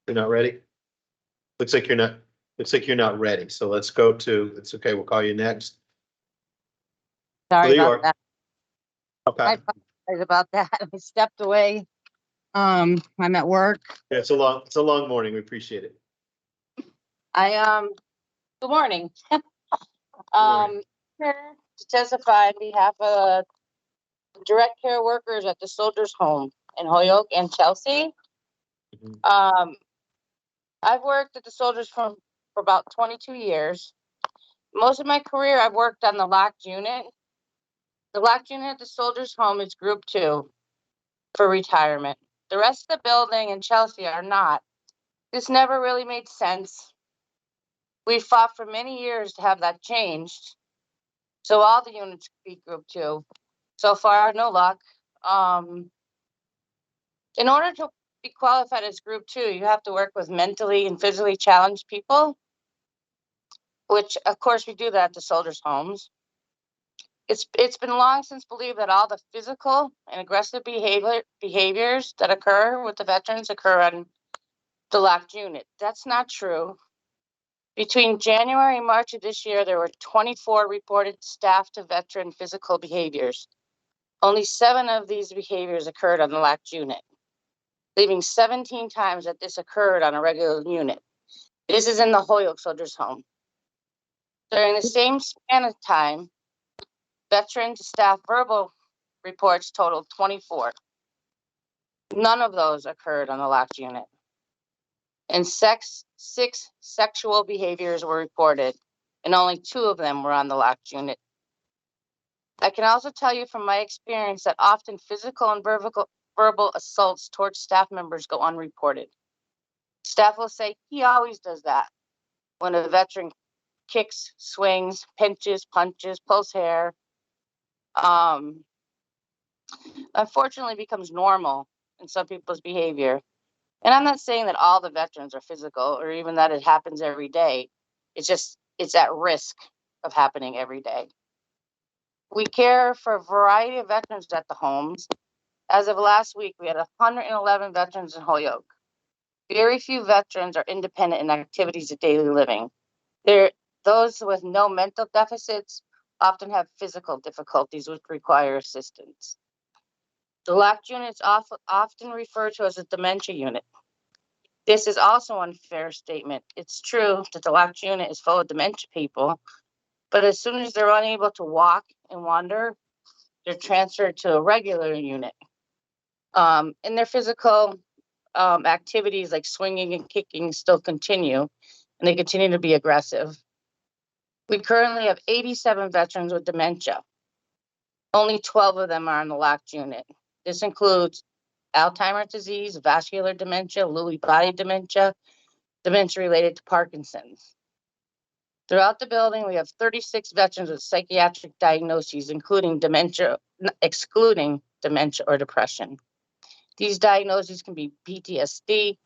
You're not ready? Looks like you're not ready. So let's go to, it's okay, we'll call you next. Sorry There you about are. that. Okay. I apologize about that. I stepped away. I'm at work. Yeah, it's a long morning. We appreciate it. Good morning. morning. Here to testify on behalf of direct care workers at the Soldiers Home in Holyoke and Chelsea. Mhm. I've worked at the Soldiers Home for about 22 years. Most of my career, I've worked on the locked unit. The locked unit at the Soldiers Home is Group 2 for retirement. The rest of the building in Chelsea are not. This never really made sense. We fought for many years to have that changed, so all the units be Group 2. So far, no luck. In order to be qualified as Group 2, you have to work with mentally and physically challenged people, which of course we do that at the Soldiers' Homes. It's been long since believed that all the physical and aggressive behaviors that occur with the veterans occur on the locked unit. That's not true. Between January and March of this year, there were 24 reported staff to veteran physical behaviors. Only 7 of these behaviors occurred on the locked unit, leaving 17 times that this occurred on a regular unit. This is in the Holyoke Soldiers Home. During the same span of time, veteran to staff verbal reports totaled 24. None of those occurred on the locked unit. And 6 sexual behaviors were reported, and only 2 of them were on the locked unit. I can also tell you from my experience that often physical and verbal assaults towards staff members go unreported. Staff will say, he always does that. When a veteran kicks, swings, pinches, punches, pulls hair, unfortunately becomes normal in some people's behavior. And I'm not saying that all the veterans are physical or even that it happens every day. It's at risk of happening every day. We care for a variety of veterans at the homes. As of last week, we had 111 veterans in Holyoke. Very few veterans are independent in activities of daily living. Those with no mental deficits often have physical difficulties which require assistance. The locked unit is often referred to as a dementia unit. This is also an unfair statement. It's true that the locked unit is full of dementia people, but as soon as they're unable to walk and wander, they're transferred to a regular unit. And their physical activities like swinging and kicking still continue, and they continue to be aggressive. We currently have 87 veterans with dementia. Only 12 of them are on the locked unit. This includes Alzheimer's disease, vascular dementia, Lewy body dementia, dementia related to Parkinson's. Throughout the building, we have 36 veterans with psychiatric diagnoses, excluding dementia or depression. These diagnoses can be PTSD,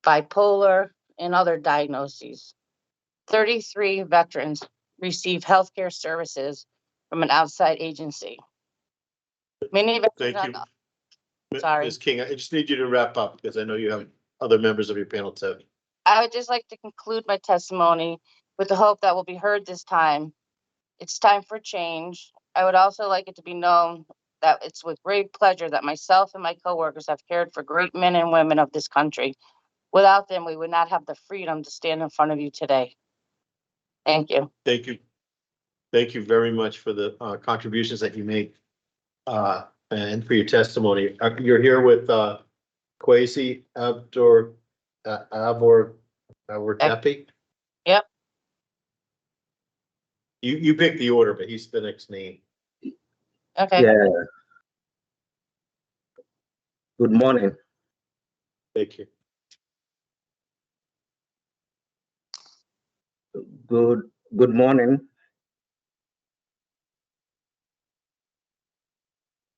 bipolar, and other diagnoses. 33 veterans receive healthcare services from an outside agency. Many veterans. Thank you. Sorry. Ms. King, I just need you to wrap up because I know you have other members of your panel too. I would just like to conclude my testimony with the hope that will be heard this time. It's time for change. I would also like it to be known that it's with great pleasure that myself and my coworkers have cared for great men and women of this country. Without them, we would not have the freedom to stand in front of you today. Thank you. Thank you. Thank you very much for the contributions that you made and for your testimony. You're here with Kwesi Ablordeppy. Yep. You picked the order, but he's the next name. Okay. Yeah. Good morning. Thank you. Good morning.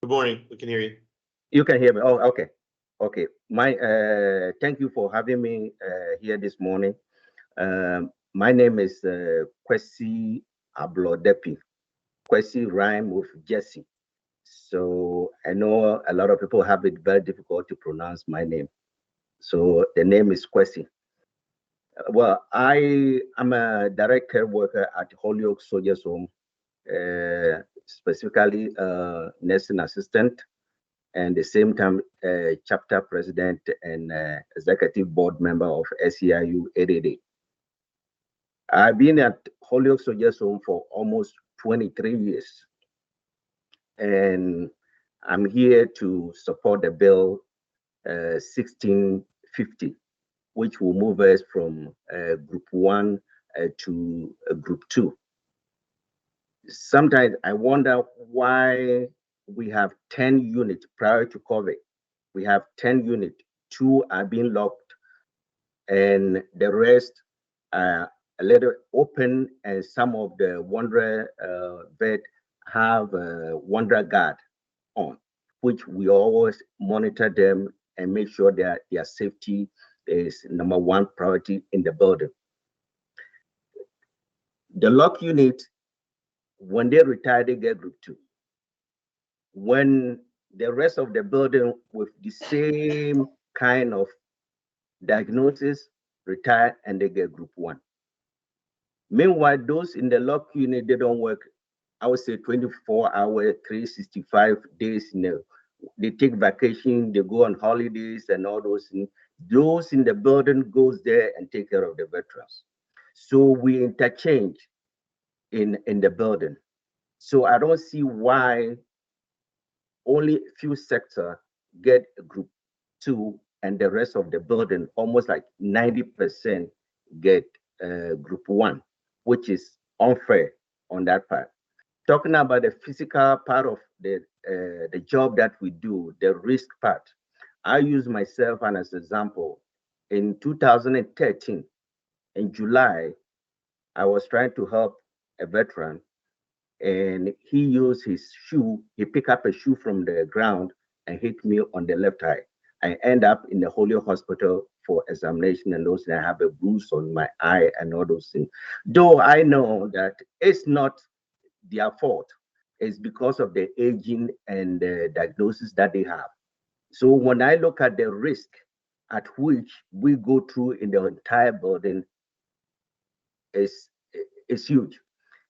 Good morning. We can hear you. You can hear me. Oh, okay. Okay. Thank you for having me here this morning. My name is Kwesi Ablordeppy. Kwesi rhyme with Jesse. So I know a lot of people have it very difficult to pronounce my name. So the name is Kwesi. Well, I am a direct care worker at Holyoke Soldiers Home, specifically nursing assistant, and the same time chapter president and executive board member of SEIU 888. I've been at Holyoke Soldiers Home for almost 23 years, and I'm here to support the bill 1650, which will move us from group 1 to group 2. Sometimes I wonder why we have 10 units prior to COVID. We have 10 units, 2 are being locked, and the rest are a little open, and some of the wanderer bed have a wanderer guard on, which we always monitor them and make sure that their safety is #1 priority in the building. The lock unit, when they retire, they get group 2. When the rest of the building with the same kind of diagnosis retire, and they get group 1. Meanwhile, those in the lock unit, they don't work, I would say 24 hours, 365 days. They take vacation, they go on holidays and all those things. Those in the building goes there and take care of the veterans. So we interchange in the building. So I don't see why only a few sectors get group 2 and the rest of the building, almost like 90%, get group 1, which is unfair on that part. Talking about the physical part of the job that we do, the risk part, I use myself as an example. In 2013, in July, I was trying to help a veteran, and he used his shoe. He picked up a shoe from the ground and hit me on the left eye. I end up in the Holyoke Hospital for examination, and those, I have a bruise on my eye and all those things. Though I know that it's not their fault, it's because of the aging and the diagnosis that they have. So when I look at the risk at which we go through in the entire building, is huge.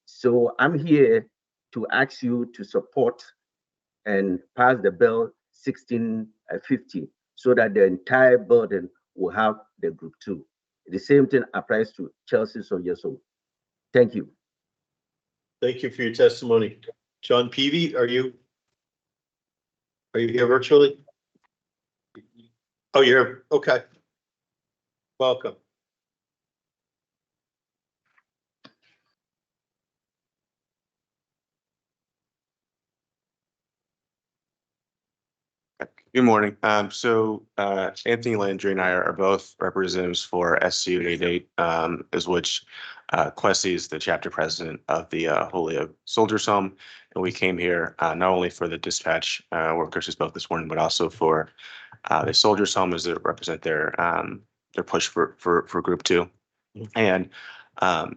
So I'm here to ask you to support and pass the bill 1650 so that the entire building will have the group 2. The same thing applies to Chelsea Soldiers Home. Thank you. Thank you for your testimony. John Peavy, are you here virtually? Oh, you're here. Okay. Welcome. Good morning. Anthony, Landry, and I are both representatives for SEIU 888, as which Kwesi is the chapter president of the Holyoke Soldiers Home. And we came here not only for the dispatch workers who spoke this morning, but also for the Soldiers Home as they represent their push for Group 2. And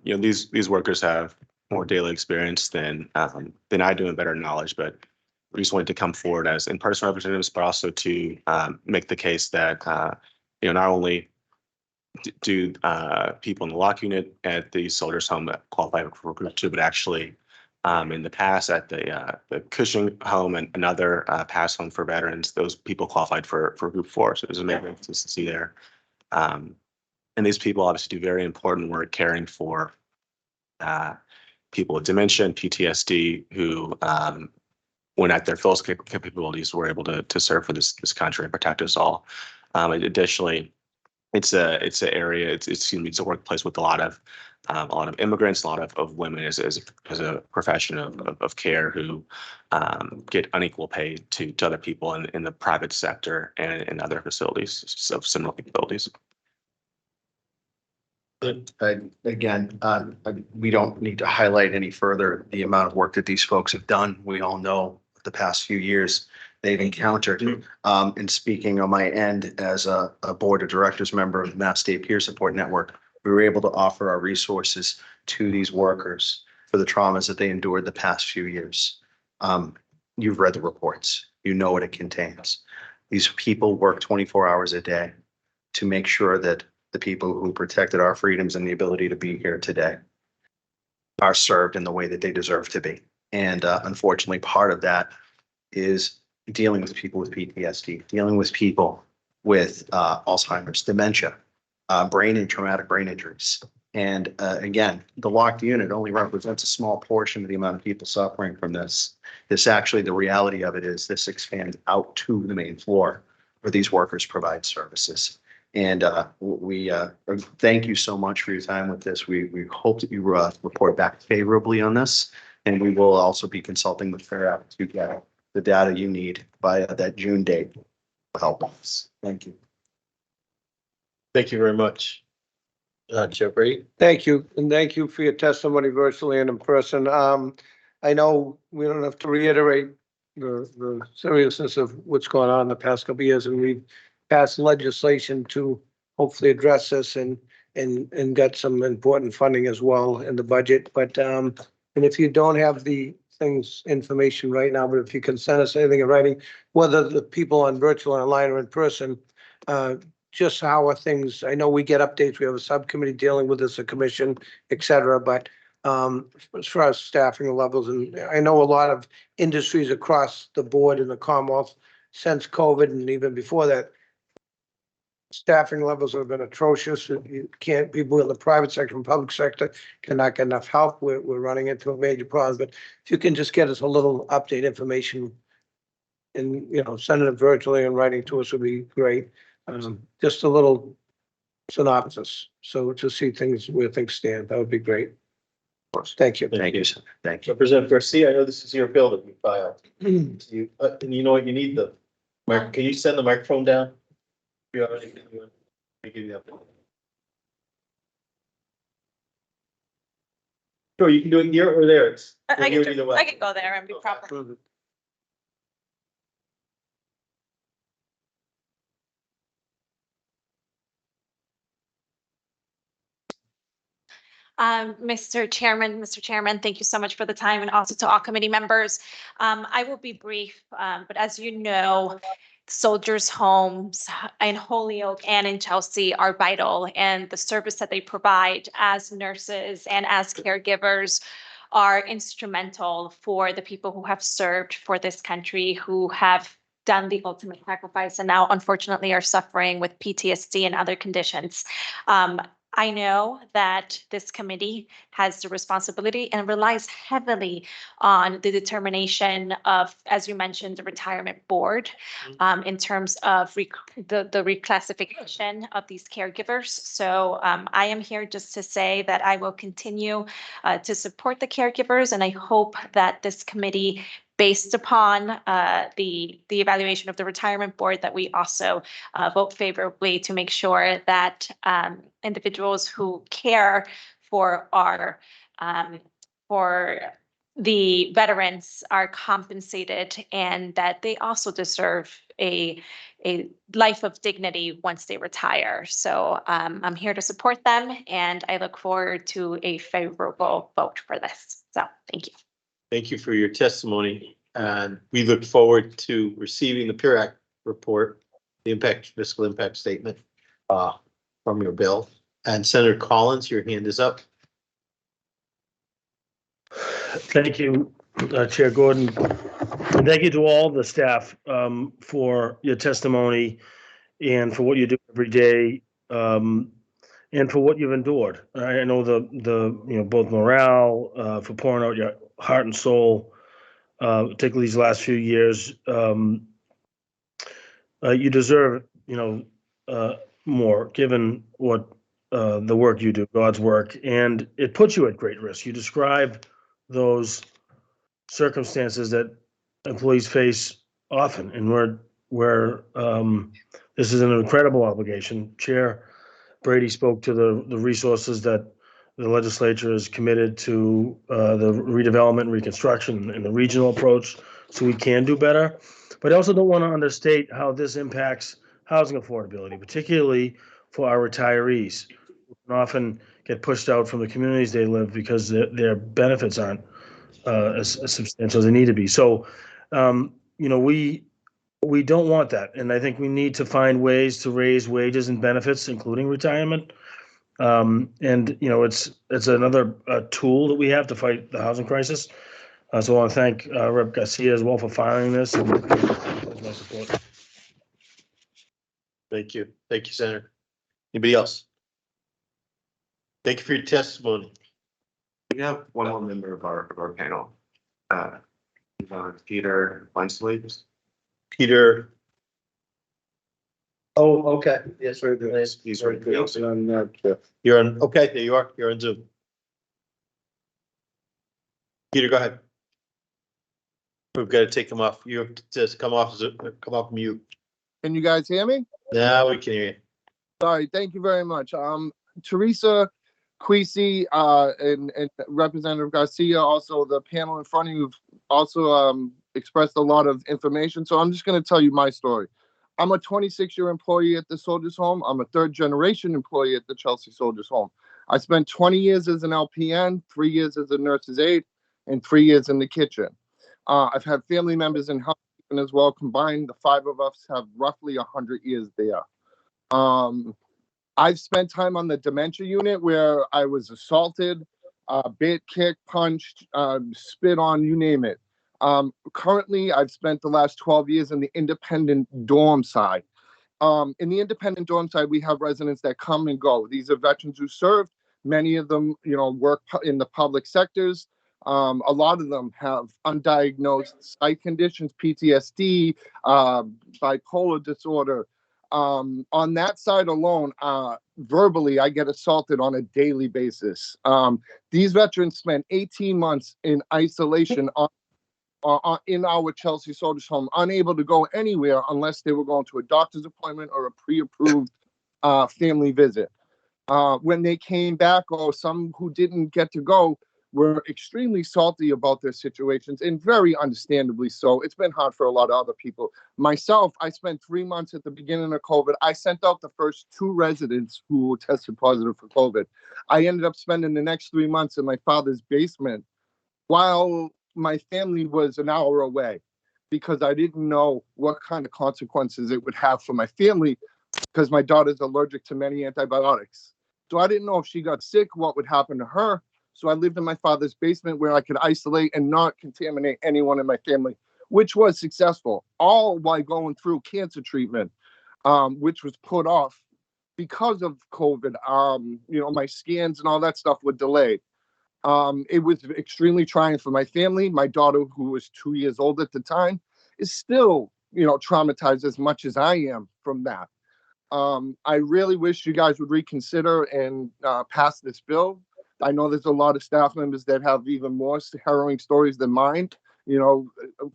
these workers have more daily experience than I do and better knowledge, but we just wanted to come forward as in-person representatives, but also to make the case that not only do people in the lock unit at the Soldiers Home that qualify for Group 2, but actually in the past at the Cushing Home and another past home for veterans, those people qualified for Group 4. So there's a major consistency there. And these people obviously do very important work caring for people with dementia and PTSD who, when at their fullest capabilities, were able to serve for this country and protect us all. Additionally, it's a workplace with a lot of immigrants, a lot of women as a profession of care who get unequal pay to other people in the private sector and in other facilities of similar capabilities. Again, we don't need to highlight any further the amount of work that these folks have done. We all know the past few years they've encountered. And speaking on my end as a board of directors member of the Mass State Peer Support Network, we were able to offer our resources to these workers for the traumas that they endured the past few years. You've read the reports. You know what it contains. These people work 24 hours a day. to make sure that the people who protected our freedoms and the ability to be here today are served in the way that they deserve to be. And unfortunately, part of that is dealing with people with PTSD, dealing with people with Alzheimer's, dementia, brain and traumatic brain injuries. And again, the locked unit only represents a small portion of the amount of people suffering from this. This actually, the reality of it is this expands out to the main floor where these workers provide services. And we thank you so much for your time with this. We hope that you report back favorably on this. And we will also be consulting with Fair Act to get the data you need by that June date to help us. Thank you. Thank you very much. Chair Brady? Thank you, and thank you for your testimony virtually and in person. I know we don't have to reiterate the seriousness of what's going on in the past couple of years, and we've passed legislation to hopefully address this and got some important funding as well in the budget. But and if you don't have the information right now, but if you can send us anything in writing, whether the people on virtual, online, or in person, just how are things? I know we get updates. We have a subcommittee dealing with this, a commission, et cetera. But as far as staffing levels, and I know a lot of industries across the board in the Commonwealth since COVID and even before that, staffing levels have been atrocious. You can't, people in the private sector and public sector cannot get enough help. We're running into a major problem. But if you can just get us a little update information and, send it virtually and writing to us would be great. Just a little synopsis. So to see things where things stand, that would be great. Thank you. Thank you. Thank you. Representative Garcia, I know this is your bill that you filed. And you know what, you need the, can you send the microphone down? You already, let me give you that. Sure, you can do it here or there. It's I here can either way. go there and be proper. Mr. Chairman, thank you so much for the time, and also to all committee members. I will be brief, but as you know, soldiers' homes in Holyoke and in Chelsea are vital, and the service that they provide as nurses and as caregivers are instrumental for the people who have served for this country, who have done the ultimate sacrifice and now unfortunately are suffering with PTSD and other conditions. I know that this committee has the responsibility and relies heavily on the determination of, as you mentioned, the retirement board in terms of the reclassification of these caregivers. So I am here just to say that I will continue to support the caregivers, and I hope that this committee, based upon the evaluation of the retirement board, that we also vote favorably to make sure that individuals who care for the veterans are compensated, and that they also deserve a life of dignity once they retire. So I'm here to support them, and I look forward to a favorable vote for this. So thank you. Thank you for your testimony, and we look forward to receiving the Peer Act report, the fiscal impact statement from your bill. And Senator Collins, your hand is up. Thank you, Chair Gordon. And thank you to all the staff for your testimony and for what you do every day and for what you've endured. I know the both morale for pouring out your heart and soul, particularly these last few years. You deserve, more given what the work you do, God's work, and it puts you at great risk. You describe those circumstances that employees face often, and where this is an incredible obligation. Chair Brady spoke to the resources that the legislature is committed to, the redevelopment, reconstruction, and the regional approach, so we can do better. But I also don't want to understate how this impacts housing affordability, particularly for our retirees, who can often get pushed out from the communities they live because their benefits aren't as substantial as they need to be. So, we We don't want that, and I think we need to find ways to raise wages and benefits, including retirement. And you know, it's another tool that we have to fight the housing crisis. So I want to thank Rep. Garcia as well for filing this. And that's my support. Thank you. Thank you, Senator. Anybody else? Thank you for your testimony. We have one more member of our panel. Peter Wensley. Peter, Oh, okay. Yes, He's right there. you're on, okay, there you are. You're on Zoom. Peter, go ahead. We've got to take him off. You have to just come off mute. Can you guys hear me? Now we can hear you. Sorry, thank you very much. Teresa, Kwesi, and Representative Garcia, also the panel in front of you, also expressed a lot of information. So I'm just going to tell you my story. I'm a 26-year employee at the Soldiers Home. I'm a third-generation employee at the Chelsea Soldiers Home. I spent 20 years as an LPN, 3 years as a nurse's aide, and 3 years in the kitchen. I've had family members in housekeeping as well. Combined, the 5 of us have roughly 100 years there. I've spent time on the dementia unit where I was assaulted, bit, kicked, punched, spit on, you name it. Currently, I've spent the last 12 years in the independent dorm side. In the independent dorm side, we have residents that come and go. These are veterans who served. Many of them, you know, work in the public sectors. A lot of them have undiagnosed psych conditions, PTSD, bipolar disorder. On that side alone, verbally, I get assaulted on a daily basis. These veterans spent 18 months in isolation in our Chelsea Soldiers Home, unable to go anywhere unless they were going to a doctor's appointment or a pre-approved family visit. When they came back, or some who didn't get to go, were extremely salty about their situations, and very understandably so. It's been hard for a lot of other people. Myself, I spent 3 months at the beginning of COVID. I sent out the first 2 residents who tested positive for COVID. I ended up spending the next 3 months in my father's basement while my family was an hour away, because I didn't know what kind of consequences it would have for my family, because my daughter's allergic to many antibiotics. So I didn't know if she got sick, what would happen to her. So I lived in my father's basement where I could isolate and not contaminate anyone in my family, which was successful, all while going through cancer treatment, which was put off because of COVID. You know, my scans and all that stuff were delayed. It was extremely trying for my family. My daughter, who was 2 years old at the time, is still, you know, traumatized as much as I am from that. I really wish you guys would reconsider and pass this bill. I know there's a lot of staff members that have even more harrowing stories than mine. You know,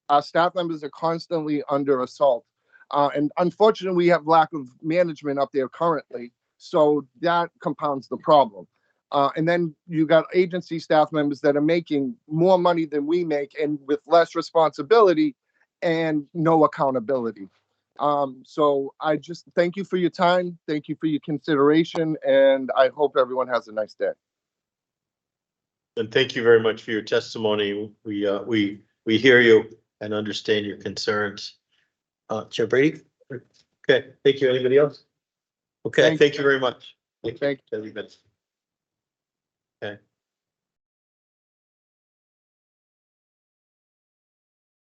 our staff members are constantly under assault. And unfortunately, we have lack of management up there currently. So that compounds the problem. And then you got agency staff members that are making more money than we make and with less responsibility and no accountability. So I just thank you for your time. Thank you for your consideration. And I hope everyone has a nice day. And thank you very much for your testimony. We hear you and understand your concerns. Chair Brady? Okay, thank you. Anybody else? Okay, thank you very much. Thank you. Okay.